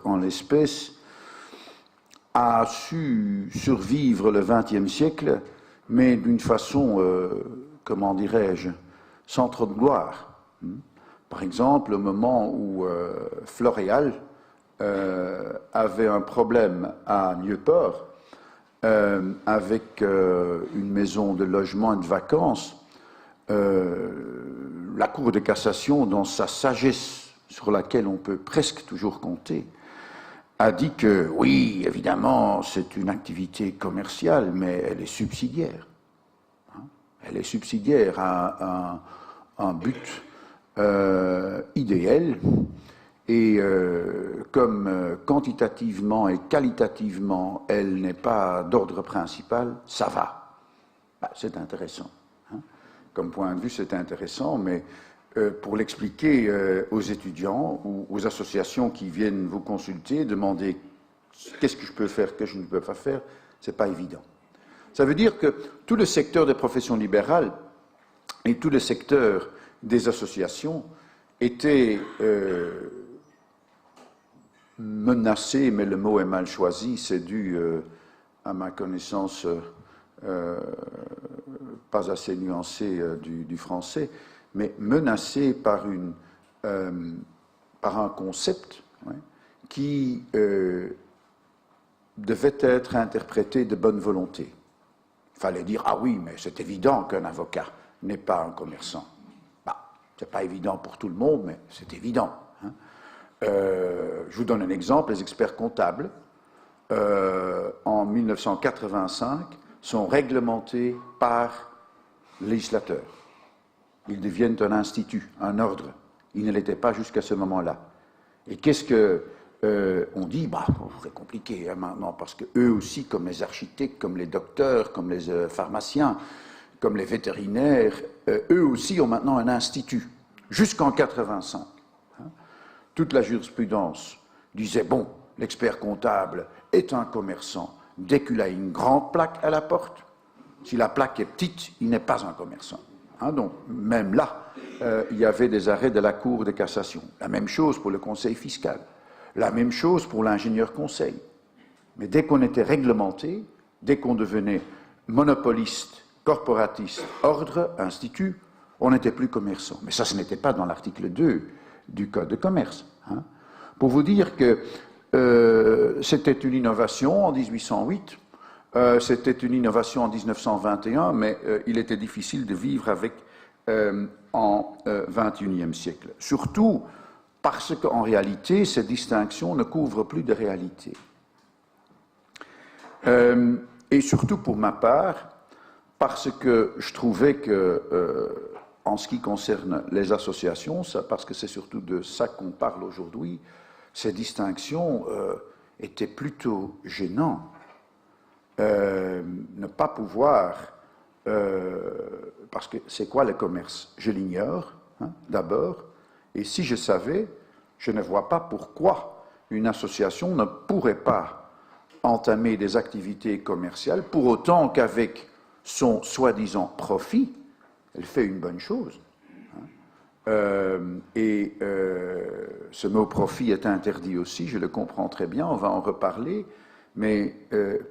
en l'espèce, a su survivre le XXe siècle, mais d'une façon, comment dirais-je, sans trop de gloire. Par exemple, au moment où Floréal avait un problème à Nieuport, avec une maison de logement et de vacances, la Cour de cassation, dans sa sagesse sur laquelle on peut presque toujours compter, a dit que oui, évidemment, c'est une activité commerciale, mais elle est subsidiaire. Elle est subsidiaire à un but idéal, et comme quantitativement et qualitativement, elle n'est pas d'ordre principal, ça va. Ben, c'est intéressant. Comme point de vue, c'est intéressant, mais pour l'expliquer aux étudiants ou aux associations qui viennent vous consulter, demander qu'est-ce que je peux faire, que je ne peux pas faire, c'est pas évident. Ça veut dire que tout le secteur des professions libérales et tout le secteur des associations étaient menacés, mais le mot est mal choisi, c'est dû à ma connaissance pas assez nuancée du français, mais menacés par un concept qui devait être interprété de bonne volonté. Il fallait dire, ah oui, mais c'est évident qu'un avocat n'est pas un commerçant. Bah, c'est pas évident pour tout le monde, mais c'est évident. Je vous donne un exemple, les experts comptables, en 1985, sont réglementés par le législateur. Ils deviennent un institut, un ordre. Ils ne l'étaient pas jusqu'à ce moment-là. Et qu'est-ce qu'on dit? Bah, c'est compliqué maintenant, parce qu'eux aussi, comme les architectes, comme les docteurs, comme les pharmaciens, comme les vétérinaires, eux aussi ont maintenant un institut, jusqu'en 85. Toute la jurisprudence disait, bon, l'expert comptable est un commerçant dès qu'il a une grande plaque à la porte. Si la plaque est petite, il n'est pas un commerçant. Donc, même là, il y avait des arrêts de la Cour de cassation. La même chose pour le conseil fiscal. La même chose pour l'ingénieur conseil. Mais dès qu'on était réglementé, dès qu'on devenait monopoliste, corporatiste, ordre, institut, on n'était plus commerçant. Mais ça, ce n'était pas dans l'article 2 du Code de commerce. Pour vous dire que c'était une innovation en 1808, c'était une innovation en 1921, mais il était difficile de vivre avec en XXIe siècle. Surtout parce qu'en réalité, ces distinctions ne couvrent plus de réalité. Et surtout pour ma part, parce que je trouvais que, en ce qui concerne les associations, parce que c'est surtout de ça qu'on parle aujourd'hui, ces distinctions étaient plutôt gênantes. Ne pas pouvoir, parce que c'est quoi le commerce? Je l'ignore, d'abord, et si je savais, je ne vois pas pourquoi une association ne pourrait pas entamer des activités commerciales, pour autant qu'avec son soi-disant profit, elle fait une bonne chose. Ce mot profit est interdit aussi, je le comprends très bien, on va en reparler, mais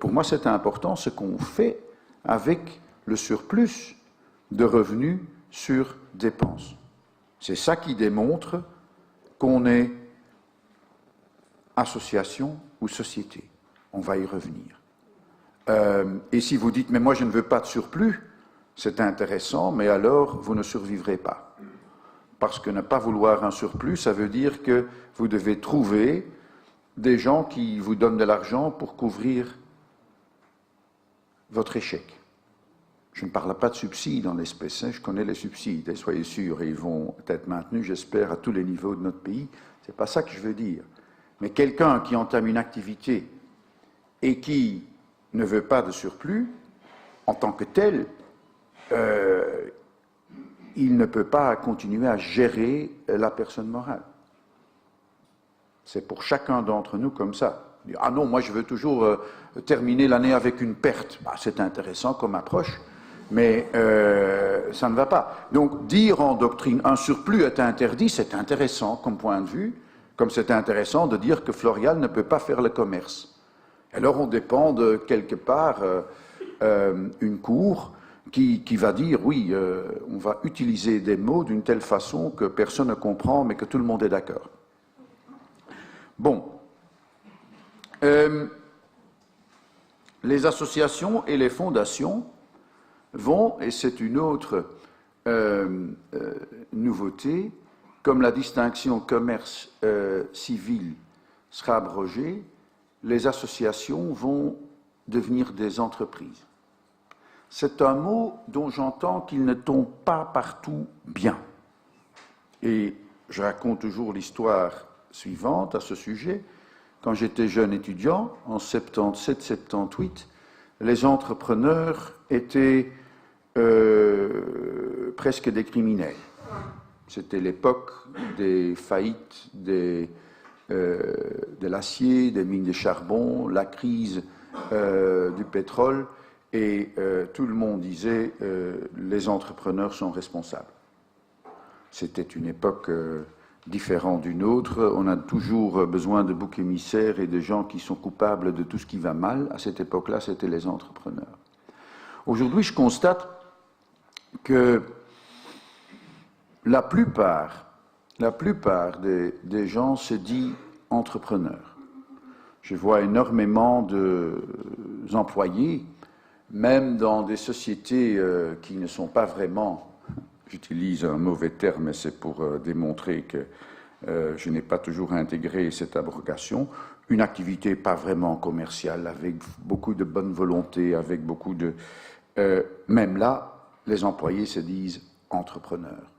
pour moi c'est important ce qu'on fait avec le surplus de revenus sur dépenses. C'est ça qui démontre qu'on est association ou société. On va y revenir. Et si vous dites, mais moi je ne veux pas de surplus, c'est intéressant, mais alors vous ne survivrez pas. Parce que ne pas vouloir un surplus, ça veut dire que vous devez trouver des gens qui vous donnent de l'argent pour couvrir votre échec. Je ne parle pas de subsides en l'espèce, je connais les subsides, et soyez sûrs, ils vont être maintenus, j'espère, à tous les niveaux de notre pays. Ce n'est pas ça que je veux dire. Mais quelqu'un qui entame une activité et qui ne veut pas de surplus, en tant que tel, il ne peut pas continuer à gérer la personne morale. C'est pour chacun d'entre nous comme ça. Ah non, moi je veux toujours terminer l'année avec une perte. Bah, c'est intéressant comme approche, mais ça ne va pas. Donc dire en doctrine un surplus est interdit, c'est intéressant comme point de vue, Comme c'est intéressant de dire que Florial ne peut pas faire le commerce. Alors on dépend de quelque part une cour qui va dire, oui, on va utiliser des mots d'une telle façon que personne ne comprend, mais que tout le monde est d'accord. Bon. Les associations et les fondations vont, et c'est une autre nouveauté, comme la distinction commerce civil sera abrogée, les associations vont devenir des entreprises. C'est un mot dont j'entends qu'il ne tombe pas partout bien. Et je raconte toujours l'histoire suivante à ce sujet. Quand j'étais jeune étudiant, en 77-78, les entrepreneurs étaient presque des criminels. C'était l'époque des faillites de l'acier, des mines de charbon, la crise du pétrole, et tout le monde disait les entrepreneurs sont responsables. C'était une époque différente d'une autre. On a toujours besoin de boucs émissaires et de gens qui sont coupables de tout ce qui va mal. À cette époque-là, c'était les entrepreneurs. Aujourd'hui, je constate que la plupart des gens se disent entrepreneurs. Je vois énormément d'employés, même dans des sociétés qui ne sont pas vraiment, j'utilise un mauvais terme, mais c'est pour démontrer que je n'ai pas toujours intégré cette abrogation, une activité pas vraiment commerciale, avec beaucoup de bonne volonté, avec beaucoup de... même là, les employés se disent entrepreneurs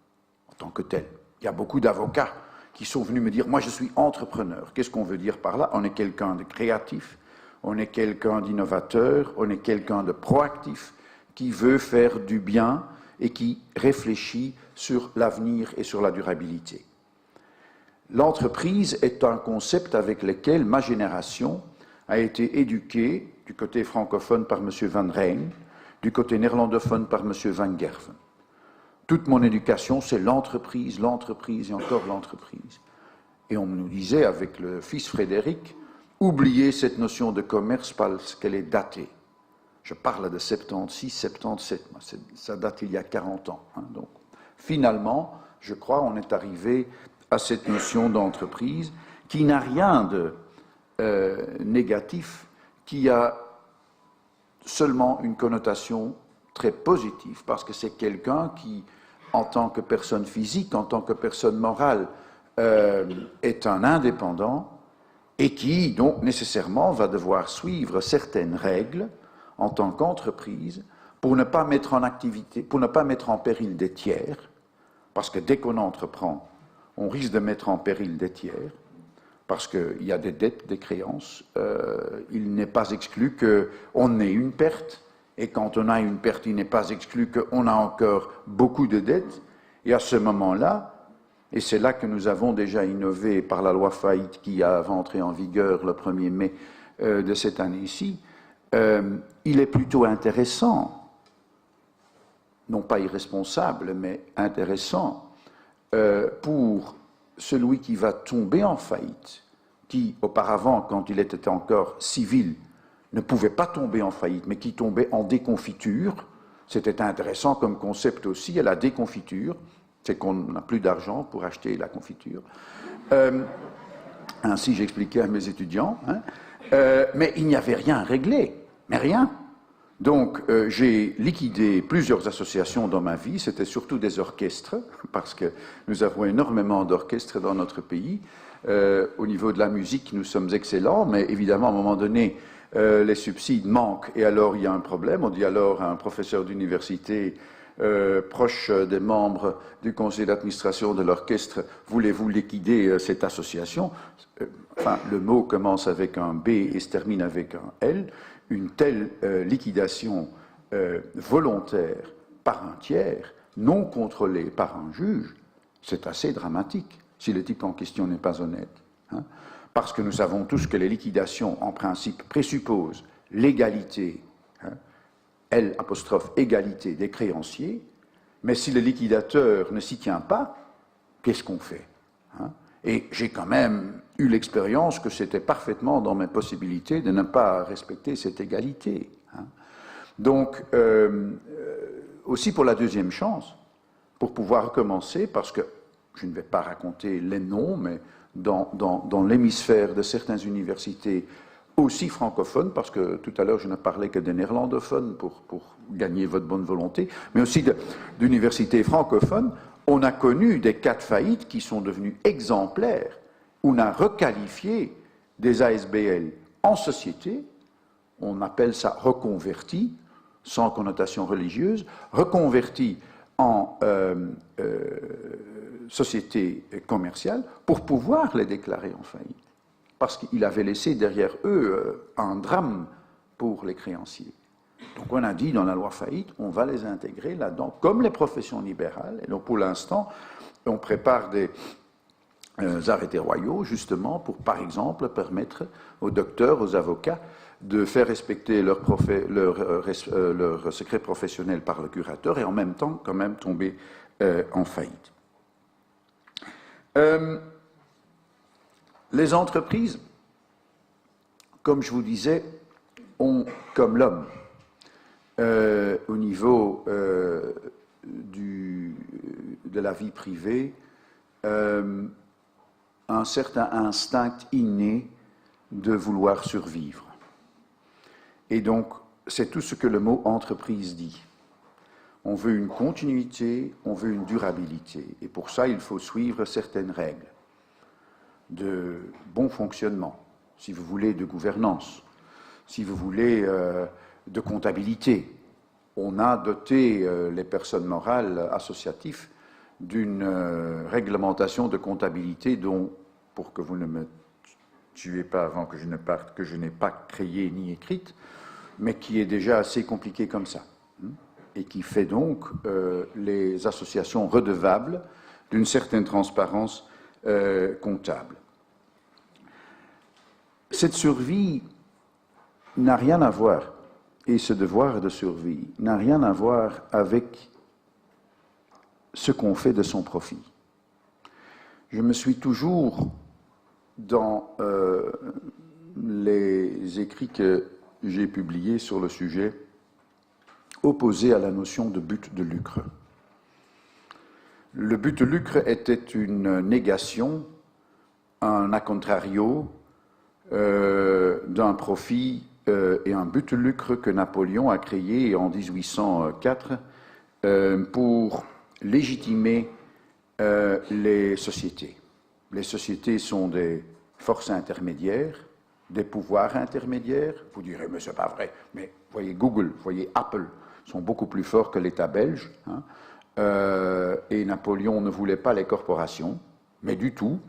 en tant que tels. Il y a beaucoup d'avocats qui sont venus me dire « moi je suis entrepreneur ». Qu'est-ce qu'on veut dire par là? On est quelqu'un de créatif, on est quelqu'un d'innovateur, on est quelqu'un de proactif, qui veut faire du bien et qui réfléchit sur l'avenir et sur la durabilité. L'entreprise est un concept avec lequel ma génération a été éduquée, du côté francophone par M. Van Rijn, du côté néerlandophone par M. Van Gerven. Toute mon éducation, c'est l'entreprise, l'entreprise et encore l'entreprise. Et on nous disait, avec le fils Frédéric, oubliez cette notion de commerce parce qu'elle est datée. Je parle de 76, 77, ça date il y a 40 ans. Hein, donc, finalement, je crois, on est arrivé à cette notion d'entreprise qui n'a rien de négatif, qui a seulement une connotation très positive, parce que c'est quelqu'un qui, en tant que personne physique, en tant que personne morale, est un indépendant et qui, donc, nécessairement, va devoir suivre certaines règles en tant qu'entreprise pour ne pas mettre en activité, pour ne pas mettre en péril des tiers, parce que dès qu'on entreprend, on risque de mettre en péril des tiers, parce qu'il y a des dettes, des créances. Il n'est pas exclu qu'on ait une perte, et quand on a une perte, il n'est pas exclu qu'on a encore beaucoup de dettes, et à ce moment-là, et c'est là que nous avons déjà innové par la loi faillite qui a entré en vigueur le 1er mai de cette année-ci, il est plutôt intéressant, non pas irresponsable, mais intéressant, pour celui qui va tomber en faillite, qui auparavant, quand il était encore civil, ne pouvait pas tomber en faillite, mais qui tombait en déconfiture. C'était intéressant comme concept aussi, la déconfiture, c'est qu'on n'a plus d'argent pour acheter la confiture. Ainsi j'expliquais à mes étudiants, hein. Mais il n'y avait rien à régler, mais rien. Donc, j'ai liquidé plusieurs associations dans ma vie, c'était surtout des orchestres, parce que nous avons énormément d'orchestres dans notre pays. Au niveau de la musique, nous sommes excellents, mais évidemment, à un moment donné, les subsides manquent, et alors il y a un problème. On dit alors à un professeur d'université proche des membres du conseil d'administration de l'orchestre, voulez-vous liquider cette association? Enfin, le mot commence avec un B et se termine avec un L. Une telle liquidation volontaire par un tiers, non contrôlée par un juge, c'est assez dramatique, si le type en question n'est pas honnête. Hein, parce que nous savons tous que les liquidations, en principe, présupposent l'égalité, hein, égalité des créanciers, mais si le liquidateur ne s'y tient pas, qu'est-ce qu'on fait, hein? Et j'ai quand même eu l'expérience que c'était parfaitement dans mes possibilités de ne pas respecter cette égalité. Hein. Donc, aussi pour la deuxième chance, pour pouvoir recommencer, parce que je ne vais pas raconter les noms, mais dans l'hémisphère de certaines universités aussi francophones, parce que tout à l'heure je ne parlais que des néerlandophones pour gagner votre bonne volonté, mais aussi d'universités francophones, on a connu des cas de faillite qui sont devenus exemplaires. On a requalifié des ASBL en société, on appelle ça reconverti, sans connotation religieuse, reconverti en société commerciale pour pouvoir les déclarer en faillite. Parce qu'ils avaient laissé derrière eux un drame pour les créanciers. Donc on a dit dans la loi faillite, on va les intégrer là-dedans, comme les professions libérales. Et donc pour l'instant, on prépare des arrêtés royaux, justement, pour, par exemple, permettre aux docteurs, aux avocats, de faire respecter leur secret professionnel par le curateur et en même temps, quand même, tomber en faillite. Les entreprises, comme je vous disais, ont, comme l'homme, au niveau de la vie privée, un certain instinct inné de vouloir survivre. Et donc, c'est tout ce que le mot entreprise dit. On veut une continuité, on veut une durabilité. Et pour ça, il faut suivre certaines règles de bon fonctionnement, si vous voulez, de gouvernance, si vous voulez, de comptabilité. On a doté les personnes morales associatives d'une réglementation de comptabilité dont, pour que vous ne me tuez pas avant que je ne parte, que je n'ai pas créée ni écrite, mais qui est déjà assez compliquée comme ça, et qui fait donc les associations redevables d'une certaine transparence comptable. Cette survie n'a rien à voir, et ce devoir de survie n'a rien à voir avec ce qu'on fait de son profit. Je me suis toujours, dans les écrits que j'ai publiés sur le sujet, opposé à la notion de but de lucre. Le but de lucre était une négation, un a contrario, d'un profit et un but de lucre que Napoléon a créé en 1804 pour légitimer les sociétés. Les sociétés sont des forces intermédiaires, des pouvoirs intermédiaires. Vous direz, mais c'est pas vrai. Mais voyez Google, voyez Apple, sont beaucoup plus forts que l'État belge. Hein. Et Napoléon ne voulait pas les corporations, mais du tout.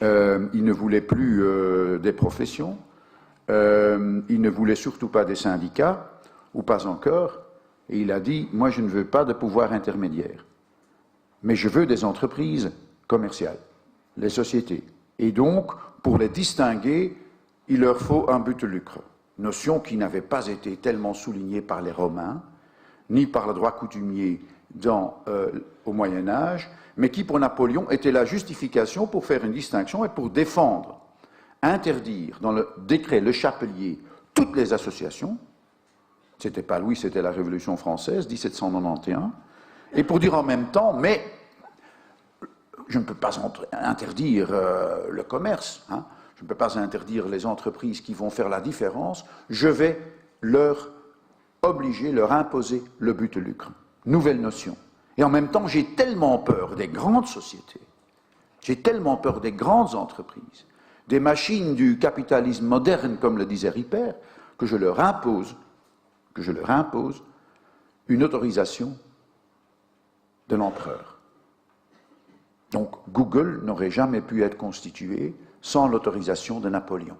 Il ne voulait plus des professions. Il ne voulait surtout pas des syndicats, ou pas encore. Et il a dit, moi je ne veux pas de pouvoir intermédiaire, mais je veux des entreprises commerciales, les sociétés. Et donc, pour les distinguer, il leur faut un but de lucre. Notion qui n'avait pas été tellement soulignée par les Romains, ni par le droit coutumier au Moyen-Âge, mais qui, pour Napoléon, était la justification pour faire une distinction et pour défendre, interdire, dans le décret Le Chapelier, toutes les associations. C'était pas Louis, c'était la Révolution française, 1791, et pour dire en même temps, mais je ne peux pas interdire le commerce, hein, je ne peux pas interdire les entreprises qui vont faire la différence, je vais leur obliger, leur imposer le but de lucre. Nouvelle notion. Et en même temps, j'ai tellement peur des grandes sociétés, j'ai tellement peur des grandes entreprises, des machines du capitalisme moderne, comme le disait Ripert, que je leur impose une autorisation de l'empereur. Donc Google n'aurait jamais pu être constitué sans l'autorisation de Napoléon.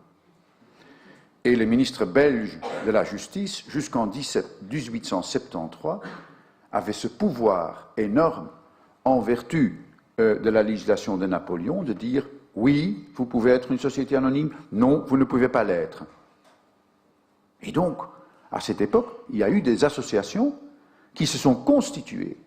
Et les ministres belges de la justice, jusqu'en 1873, avaient ce pouvoir énorme, en vertu de la législation de Napoléon, de dire « oui, vous pouvez être une société anonyme, non, vous ne pouvez pas l'être ». Et donc, à cette époque, il y a eu des associations qui se sont constituées